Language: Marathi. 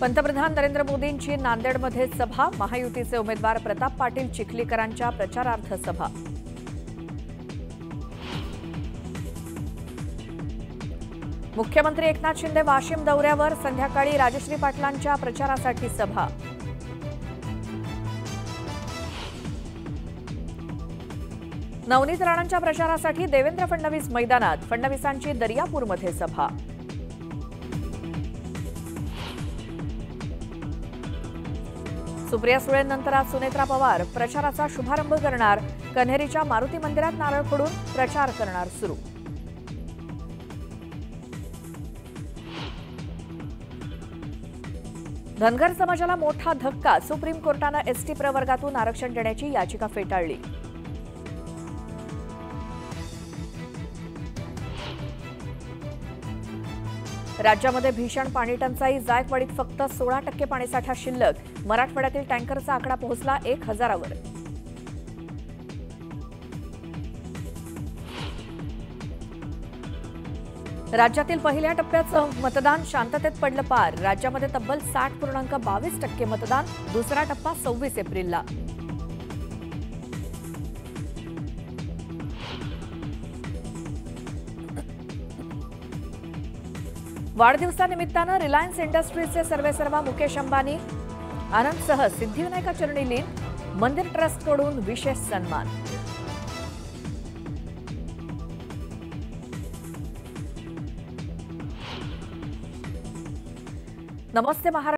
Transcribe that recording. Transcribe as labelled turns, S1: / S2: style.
S1: पंतप्रधान नरेंद्र मोदींची नांदेडमध्ये सभा, महायुतीचे उमेदवार प्रताप पाटील चिखलीकरांच्या प्रचारार्थ सभा। मुख्यमंत्री एकनाथ शिंदे वाशिम दौऱ्यावर, संध्याकाळी राजश्री पाटलांच्या प्रचारासाठी सभा। नवनीत राणांच्या प्रचारासाठी देवेंद्र फडणवीस मैदानात, फडणवीसांची दर्यापूरमध्ये सभा। सुप्रिया सुळेंनंतर आज सुनेत्रा पवार प्रचाराचा शुभारंभ करणार, कन्हेरीच्या मारुती मंदिरात नारळ फोडून प्रचार करणार सुरू। धनगर समाजाला मोठा धक्का, सुप्रीम कोर्टानं एसटी प्रवर्गातून आरक्षण देण्याची याचिका फेटाळली। राज्यामध्ये भीषण पाणी टंचाई, जायकवाडीत फक्त 16% पाणीसाठा शिल्लक, मराठवाड्यातील टँकरचा आकडा पोहोचला 1000वर। राज्यातील पहिल्या टप्प्याचं मतदान शांततेत पडलं पार, राज्यामध्ये तब्बल 60.22% मतदान, दुसरा टप्पा 26 एप्रिलला। वाढदिवसानिमित्तानं रिलायन्स इंडस्ट्रीजचे सर्वेसर्वा मुकेश अंबानी आनंदसह सिद्धिविनायका चरणी लीन, मंदिर ट्रस्टकडून विशेष सन्मान। नमस्ते महाराष्ट्र।